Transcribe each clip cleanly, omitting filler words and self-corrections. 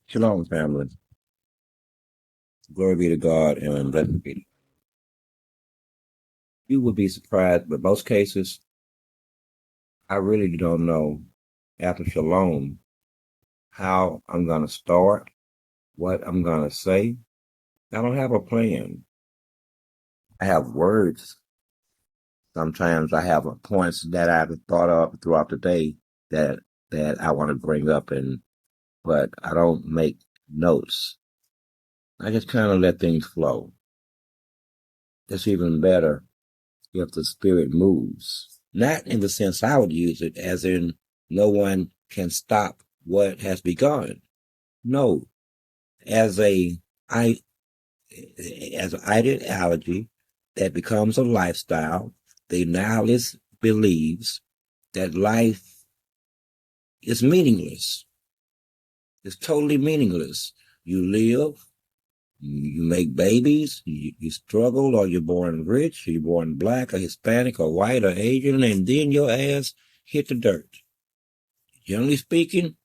Shalom, family. Glory be to God and blessed be. You would be surprised, but most cases, I really don't know after Shalom how I'm going to start, what I'm going to say. I don't have a plan. I have words. Sometimes I have points that I've thought of throughout the day that I want to bring up, but I don't make notes. I just kind of let things flow. It's even better if the spirit moves. Not in the sense I would use it, as in no one can stop what has begun. No, as I as an ideology that becomes a lifestyle, the nihilist believes that life is meaningless. It's totally meaningless. You live, you make babies, you struggle, or you're born rich, or you're born black, or Hispanic, or white, or Asian, and then your ass hit the dirt. Generally speaking,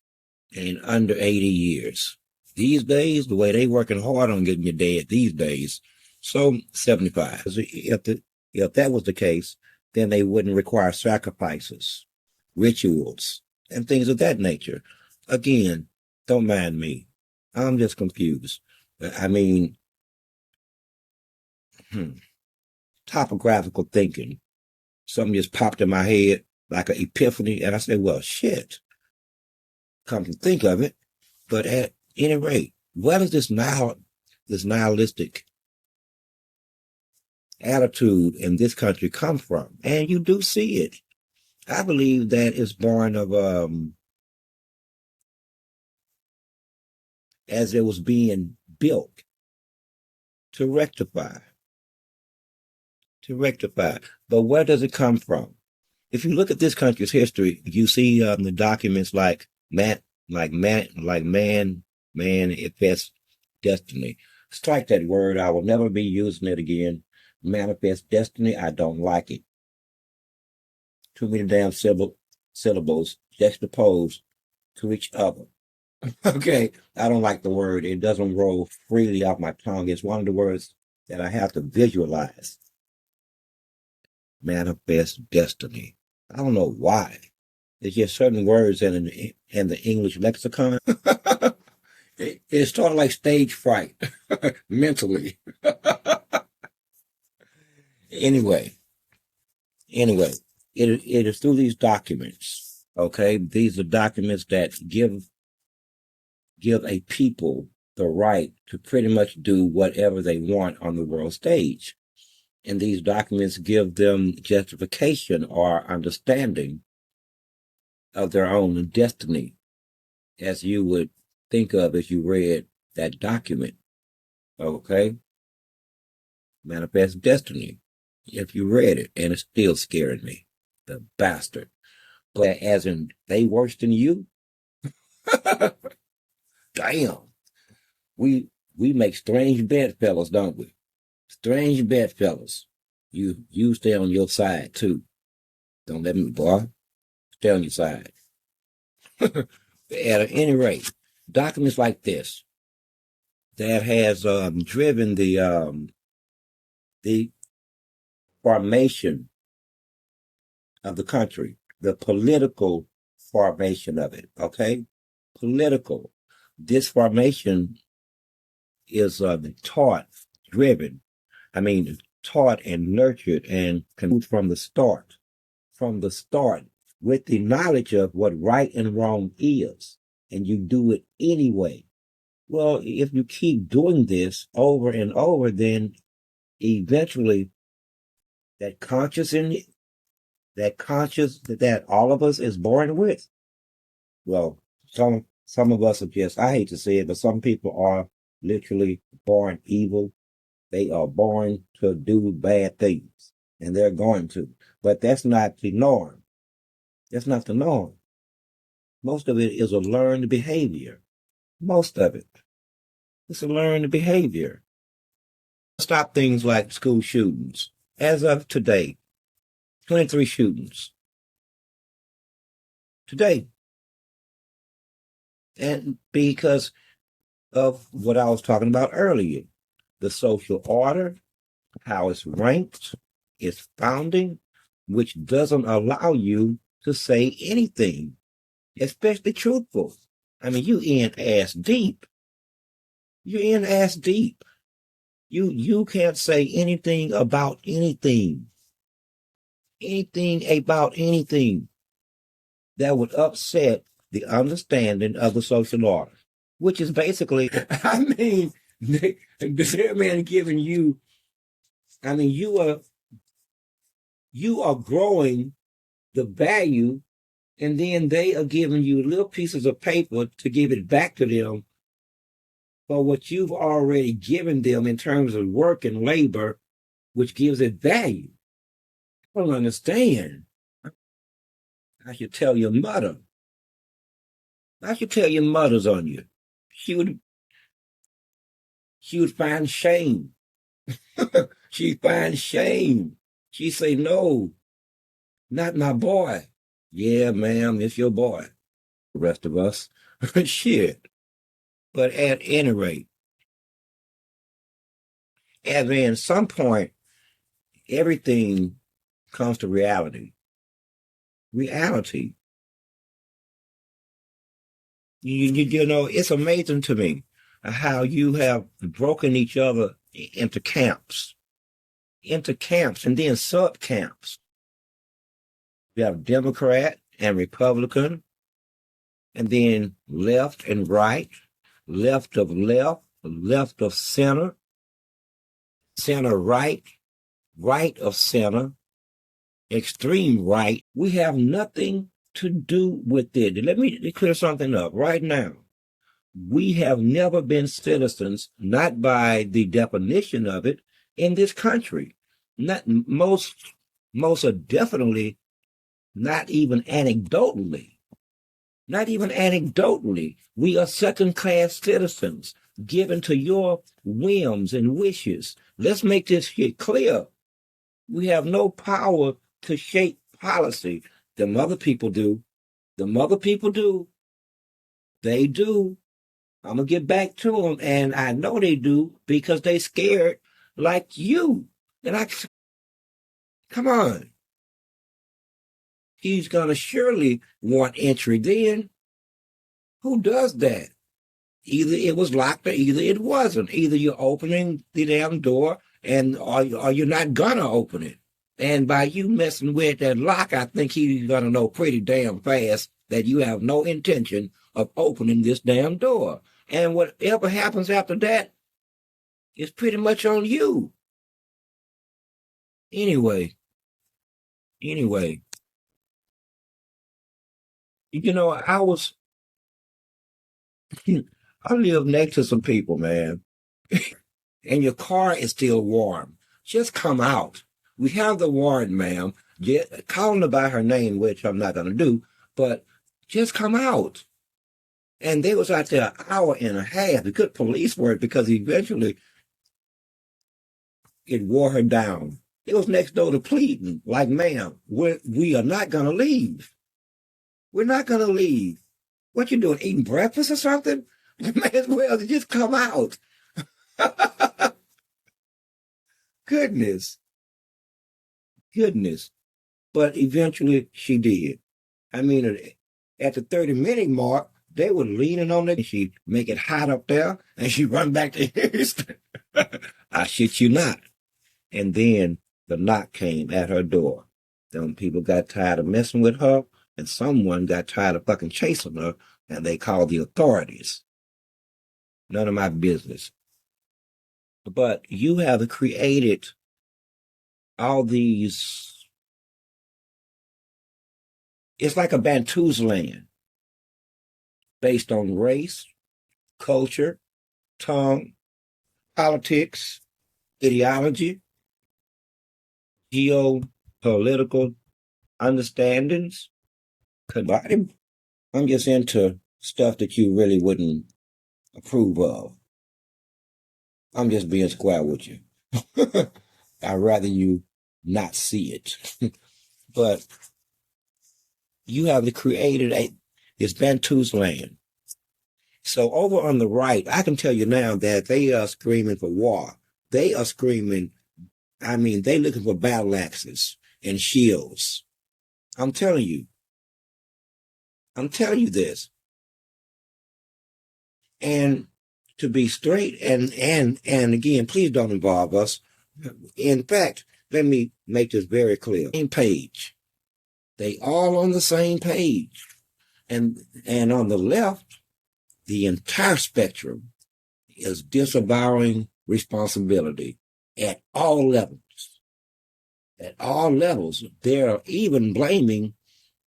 in under 80 years. These days, the way they working hard on getting you dead these days, so 75. If that was the case, then they wouldn't require sacrifices, rituals, and things of that nature. Again, don't mind me. I'm just confused. I mean, topographical thinking. Something just popped in my head like an epiphany, and I said, well, shit. Come to think of it, but at any rate, where does this nihilistic attitude in this country come from? And you do see it. I believe that it's born of as it was being built to rectify, But where does it come from? If you look at this country's history, you see the documents man manifest destiny. Strike that word. I will never be using it again. Manifest destiny. I don't like it. Too many damn syllables juxtaposed to each other. Okay, I don't like the word. It doesn't roll freely off my tongue. It's one of the words that I have to visualize. Manifest destiny. I don't know why. There's just certain words in the English lexicon. It's sort of like stage fright mentally. Anyway, it is through these documents. Okay, these are documents that give a people the right to pretty much do whatever they want on the world stage. And these documents give them justification or understanding of their own destiny, as you would think of if you read that document. Okay? Manifest destiny. If you read it, and it's still scaring me. The bastard. But as in, they worse than you? Damn. We make strange bedfellows, don't we? Strange bedfellows. You stay on your side too. Don't let me, boy. Stay on your side. At any rate, documents like this that has driven the formation of the country, the political formation of it. Okay, political. This formation is taught, driven. I mean, taught and nurtured and from the start. From the start, with the knowledge of what right and wrong is, and you do it anyway. Well, if you keep doing this over and over, then eventually that conscious in that conscious that all of us is born with. Well, some of us are just, I hate to say it, but some people are literally born evil. They are born to do bad things, and they're going to. But that's not the norm. That's not the norm. Most of it is a learned behavior. Most of it. It's a learned behavior. Stop things like school shootings. As of today, 23 shootings. Today. And because of what I was talking about earlier. The social order, how it's ranked, its founding, which doesn't allow you to say anything, especially truthful. I mean, you in ass deep. You're in ass deep. You can't say anything about anything. Anything about anything that would upset the understanding of the social order, which is basically, I mean, they're man giving you, I mean, you are growing the value, and then they are giving you little pieces of paper to give it back to them for what you've already given them in terms of work and labor, which gives it value. I don't understand. I should tell your mother. I should tell your mother's on you. She would she would find shame. She'd find shame. She'd say, no, not my boy. Yeah, ma'am, it's your boy. The rest of us. Shit. But at any rate, as in some point, everything comes to reality. Reality. You know, it's amazing to me how you have broken each other into camps, and then sub camps. You have Democrat and Republican, and then left and right, left of left, left of center, center right, right of center, extreme right. We have nothing to do with it. Let me clear something up right now. We have never been citizens, not by the definition of it, in this country. Not most are definitely not even anecdotally. Not even anecdotally. We are second class citizens given to your whims and wishes. Let's make this shit clear. We have no power to shape policy. Them other people do. Them other people do. They do. I'm going to get back to them, and I know they do because they scared like you. And come on. He's going to surely want entry then. Who does that? Either it was locked or either it wasn't. Either you're opening the damn door or you're not going to open it. And by you messing with that lock, I think he's going to know pretty damn fast that you have no intention of opening this damn door. And whatever happens after that is pretty much on you. Anyway, you know, I live next to some people, man, and your car is still warm. Just come out. We have the warrant, ma'am. Call her by her name, which I'm not going to do, but just come out. And they was out there an hour and a half. Good police work because eventually it wore her down. It was next door to pleading, like, ma'am, we are not going to leave. We're not going to leave. What you doing, eating breakfast or something? You may as well just come out. Goodness. But eventually she did. I mean, at the 30-minute mark, they were leaning on it, and she'd make it hot up there, and she'd run back to Houston. I shit you not. And then the knock came at her door. Them people got tired of messing with her, and someone got tired of fucking chasing her, and they called the authorities. None of my business. But you have created all these. It's like a Bantu's land based on race, culture, tongue, politics, ideology, geopolitical understandings. I'm just into stuff that you really wouldn't approve of. I'm just being square with you. I'd rather you not see it. But you have created this Bantu's land. So over on the right, I can tell you now that they are screaming for war. They are screaming, I mean, they looking for battle axes and shields. I'm telling you. I'm telling you this. And to be straight and again, please don't involve us. In fact, let me make this very clear. Same page. They all on the same page. And on the left, the entire spectrum is disavowing responsibility at all levels. At all levels, they're even blaming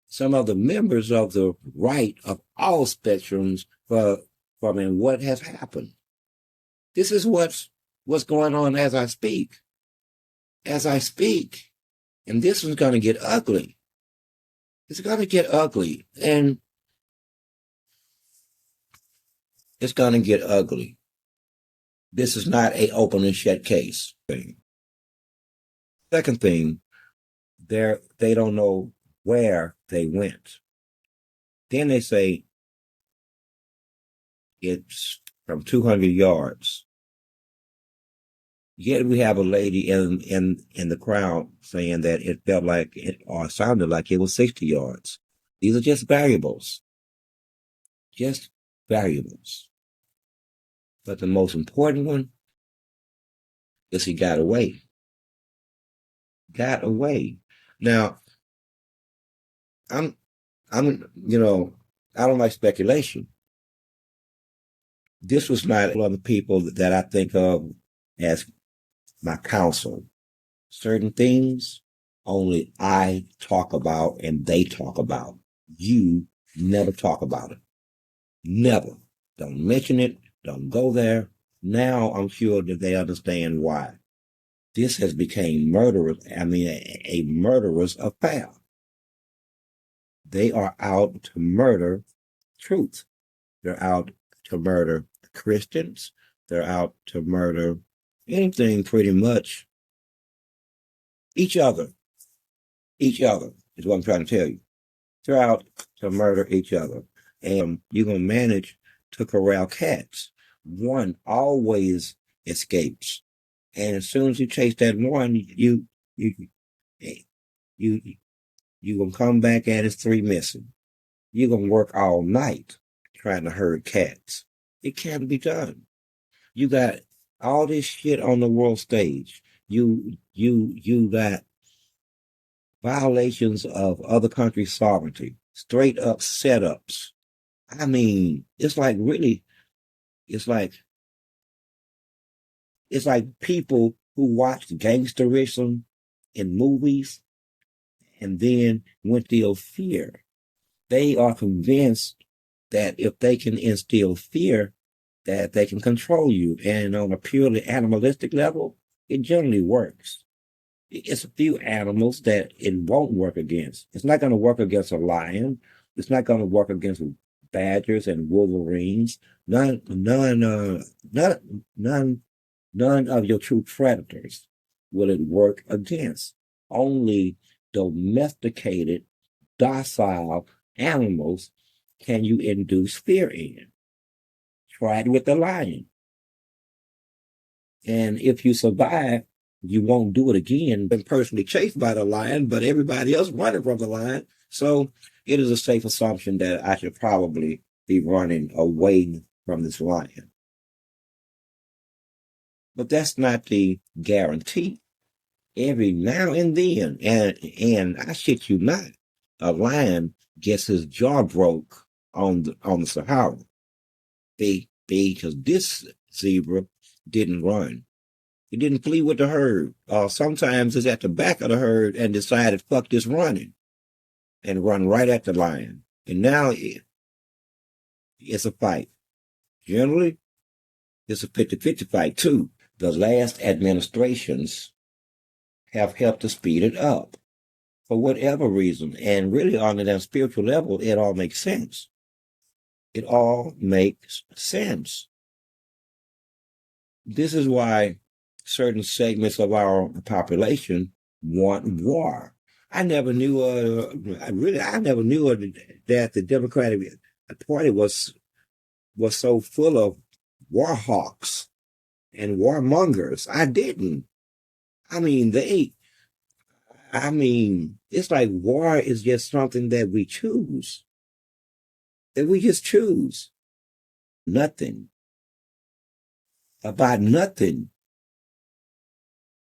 some of the members of the right of all spectrums for what has happened. This is what's going on as I speak. As I speak. And this is going to get ugly. It's going to get ugly. And it's going to get ugly. This is not a open and shut case thing. Second thing, they don't know where they went. Then they say it's from 200 yards. Yet we have a lady in the crowd saying that it felt like it or sounded like it was 60 yards. These are just variables. Just variables. But the most important one is he got away. Got away. Now, I'm I don't like speculation. This was not other people that I think of as my counsel. Certain things only I talk about and they talk about. You never talk about it. Never. Don't mention it. Don't go there. Now I'm sure that they understand why. This has become a murderous affair. They are out to murder truth. They're out to murder Christians. They're out to murder anything pretty much. Each other. Each other is what I'm trying to tell you. They're out to murder each other. And you're going to manage to corral cats. One always escapes. And as soon as you chase that one, you gonna come back and it's three missing. You're gonna work all night trying to herd cats. It can't be done. You got all this shit on the world stage. You got violations of other countries' sovereignty, straight up setups. I mean, it's like people who watched gangsterism in movies and then went to fear. They are convinced that if they can instill fear, that they can control you. And on a purely animalistic level, it generally works. It's a few animals that it won't work against. It's not going to work against a lion. It's not going to work against badgers and wolverines. None of your true predators will it work against. Only domesticated, docile animals can you induce fear in. Try it with the lion. And if you survive, you won't do it again. Been personally chased by the lion, but everybody else running from the lion. So it is a safe assumption that I should probably be running away from this lion. But that's not the guarantee. Every now and then, and I shit you not, a lion gets his jaw broke on the Sahara. Because this zebra didn't run. He didn't flee with the herd. Sometimes it's at the back of the herd and decided, fuck this running, and run right at the lion. And now it's a fight. Generally, it's a 50-50 fight too. The last administrations have helped to speed it up for whatever reason. And really on that spiritual level, it all makes sense. It all makes sense. This is why certain segments of our population want war. I never knew that the Democratic Party was was so full of war hawks and warmongers. I didn't. I mean, it's like war is just something that we choose, that we just choose. Nothing about nothing,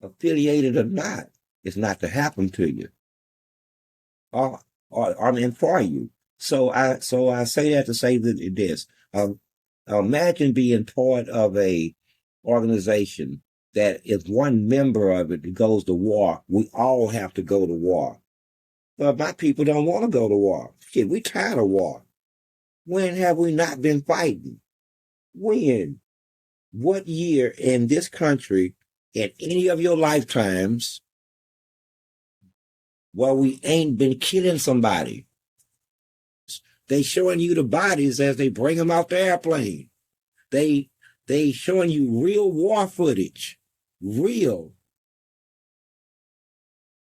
affiliated or not, is not to happen to you or, or I mean, for you. So I say that to say that this. Imagine being part of a organization that if one member of it goes to war, we all have to go to war. But my people don't want to go to war. Shit, we tired of war. When have we not been fighting? When? What year in this country, in any of your lifetimes, where we ain't been killing somebody? They showing you the bodies as they bring them off the airplane. They showing you real war footage. Real.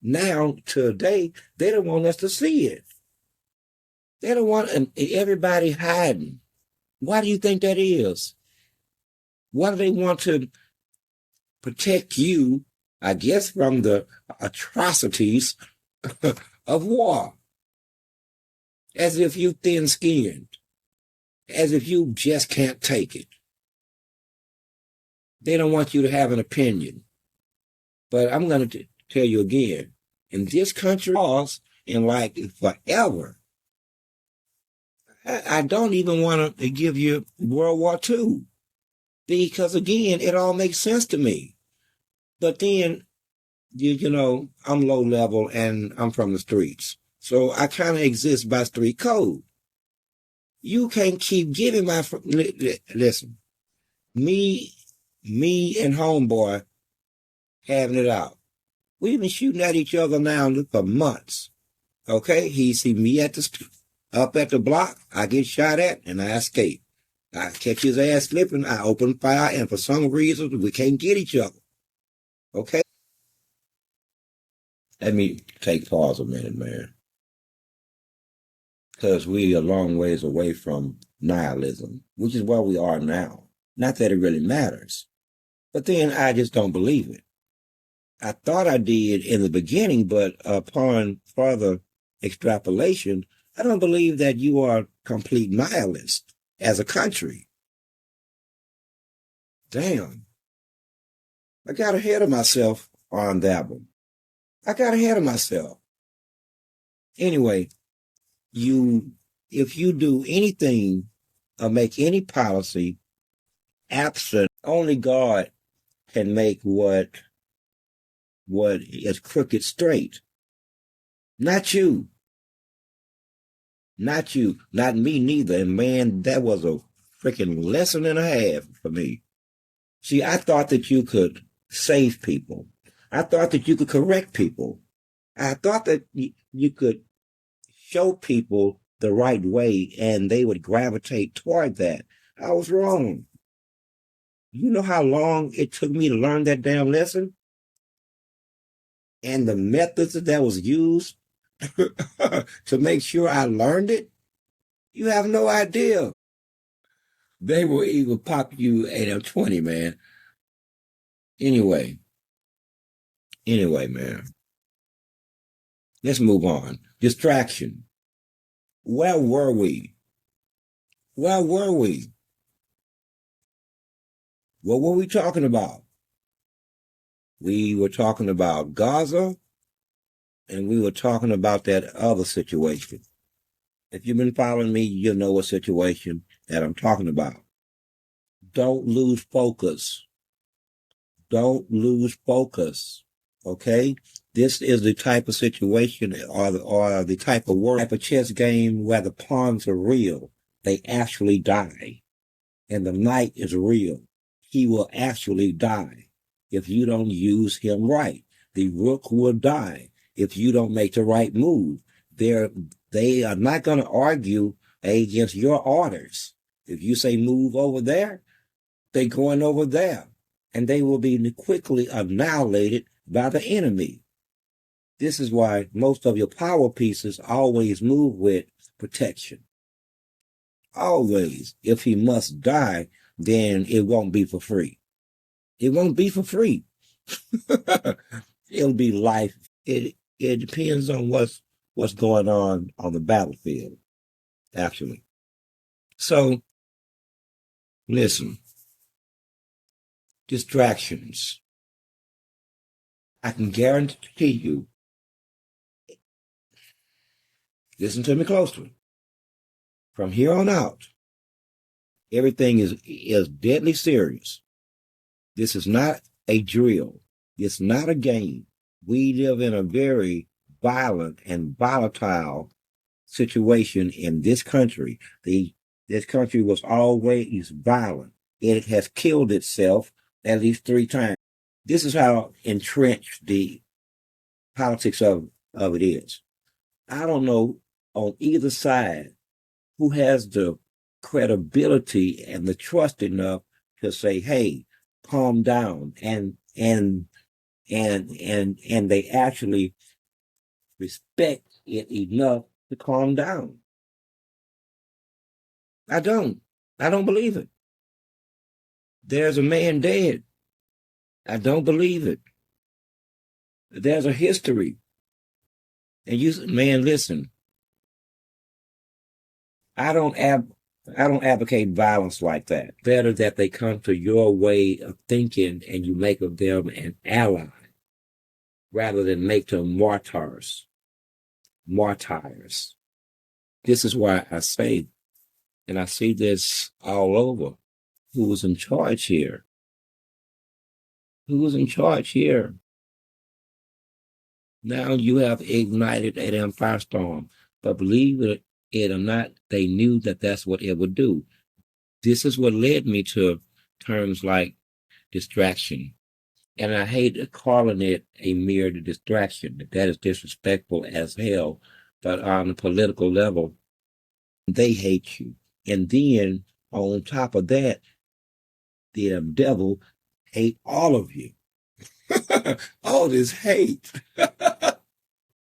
Now, today, they don't want us to see it. They don't want everybody hiding. Why do you think that is? Why do they want to protect you, I guess, from the atrocities of war? As if you thin-skinned. As if you just can't take it. They don't want you to have an opinion. But I'm going to tell you again, in this country, in like forever, I don't even want to give you World War II. Because again, it all makes sense to me. But then, you know, I'm low level and I'm from the streets. So I kind of exist by street code. You can't keep giving listen, me and homeboy having it out. We've been shooting at each other now for months. Okay? He see me up at the block, I get shot at and I escape. I catch his ass slipping, I open fire, and for some reason, we can't get each other. Okay? Let me take pause a minute, man. Because we are a long ways away from nihilism, which is where we are now. Not that it really matters. But then I just don't believe it. I thought I did in the beginning, but upon further extrapolation, I don't believe that you are complete nihilist as a country. Damn. I got ahead of myself on that one. I got ahead of myself. Anyway, if you do anything or make any policy absent, only God can make what is crooked straight. Not you. Not you. Not me neither. And man, that was a freaking lesson and a half for me. See, I thought that you could save people. I thought that you could correct people. I thought that you could show people the right way and they would gravitate toward that. I was wrong. You know how long it took me to learn that damn lesson? And the methods that was used to make sure I learned it? You have no idea. They will even pop you at a 20, man. Anyway, man. Let's move on. Distraction. Where were we? Where were we? What were we talking about? We were talking about Gaza, and we were talking about that other situation. If you've been following me, you'll know what situation that I'm talking about. Don't lose focus. Don't lose focus. Okay? This is the type of situation or the type of chess game where the pawns are real. They actually die. And the knight is real. He will actually die if you don't use him right. The rook will die if you don't make the right move. They are not going to argue against your orders. If you say move over there, they're going over there. And they will be quickly annihilated by the enemy. This is why most of your power pieces always move with protection. always, if he must die, then it won't be for free. It won't be for free. It'll be life. It depends on what's going on the battlefield, actually. So listen, distractions. I can guarantee you, listen to me closely. From here on out, everything is deadly serious. This is not a drill. It's not a game. We live in a very violent and volatile situation in this country. This country was always violent. It has killed itself at least 3 times. This is how entrenched the politics of it is. I don't know on either side who has the credibility and the trust enough to say, hey, calm down, and they actually respect it enough to calm down. I don't believe it. There's a man dead. I don't believe it. There's a history. And man, listen, I don't advocate violence like that. Better that they come to your way of thinking and you make of them an ally rather than make them martyrs. This is why I say, and I see this all over, who was in charge here? Who was in charge here? Now you have ignited an firestorm, but believe it or not, they knew that that's what it would do. This is what led me to terms like distraction. And I hate calling it a mere distraction. That is disrespectful as hell. But on the political level, they hate you. And then on top of that, the devil hate all of you. All this hate.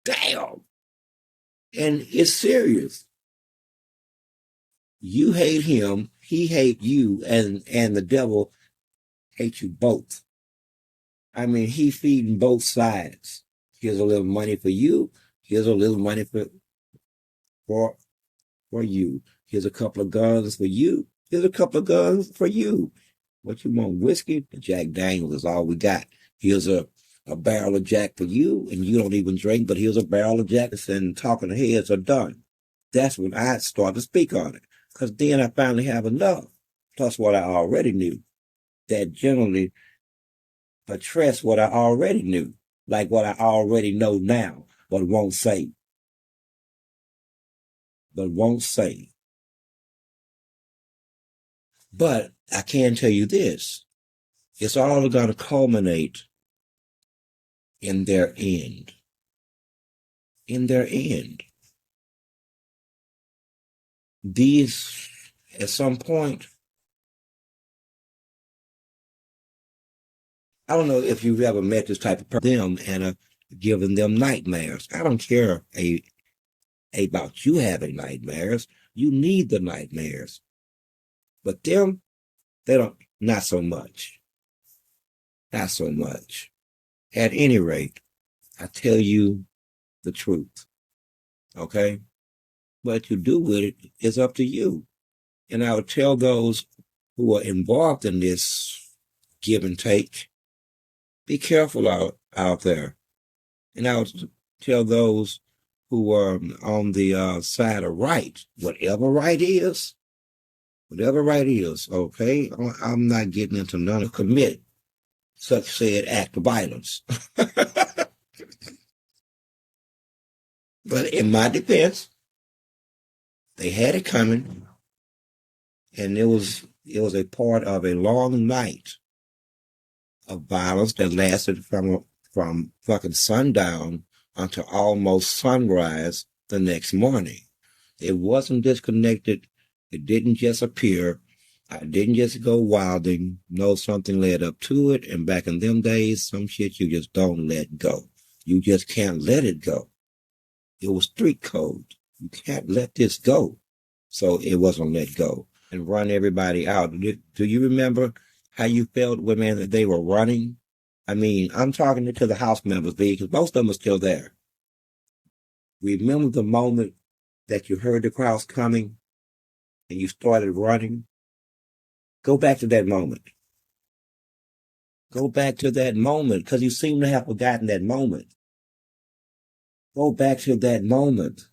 Damn. And it's serious. You hate him, he hate you, and the devil hates you both. I mean, he feeding both sides. Here's a little money for you. Here's a little money for you. Here's a couple of guns for you. Here's a couple of guns for you. What you want? Whiskey? Jack Daniels is all we got. Here's a barrel of Jack for you, and you don't even drink, but here's a barrel of Jack, and talking heads are done. That's when I start to speak on it, because then I finally have enough, plus what I already knew, that generally address what I already knew, like what I already know now, but won't say. But I can tell you this, it's all going to culminate in their end. In their end. These, at some point, I don't know if you've ever met this type of person and giving them nightmares. I don't care about you having nightmares. You need the nightmares. But them, they don't, not so much. Not so much. At any rate, I tell you the truth. Okay? What you do with it is up to you. And I would tell those who are involved in this give and take, be careful out there. And I would tell those who are on the side of right, whatever right is, okay? I'm not getting into none of commit such said act of violence. But in my defense, they had it coming, and it was a part of a long night of violence that lasted from fucking sundown until almost sunrise the next morning. It wasn't disconnected. It didn't just appear. I didn't just go wilding. No, something led up to it. And back in them days, some shit you just don't let go. You just can't let it go. It was street code. You can't let this go. so it wasn't let go and run everybody out. Do you remember how you felt when they were running? I mean, I'm talking to the House members, because most of them are still there. Remember the moment that you heard the crowds coming and you started running? Go back to that moment. Go back to that moment, because you seem to have forgotten that moment. Go back to that moment.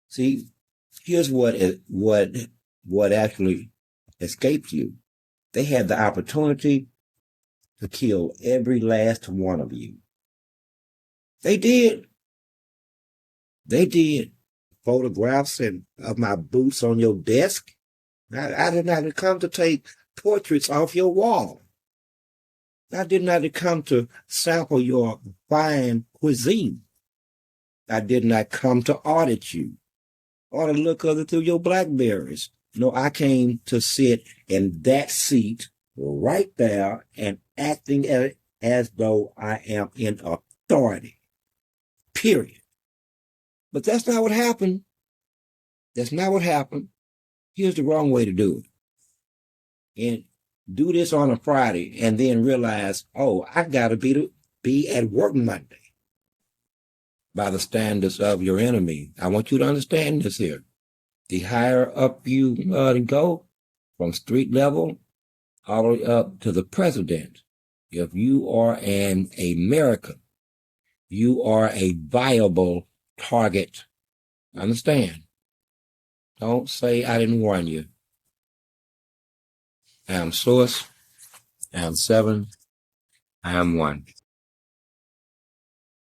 See, here's what actually escaped you. They had the opportunity to kill every last one of you. They did. They did. Photographs of my boots on your desk. I did not come to take portraits off your wall. I did not come to sample your fine cuisine. I did not come to audit you or to look through your blackberries. No, I came to sit in that seat right there and acting as though I am in authority. Period. But that's not what happened. That's not what happened. Here's the wrong way to do it. And do this on a Friday and then realize, oh, I got to be at work Monday. By the standards of your enemy. I want you to understand this here. The higher up you go, from street level all the way up to the president, if you are an American, you are a viable target. Understand? Don't say I didn't warn you. I am source. I am seven. I am one.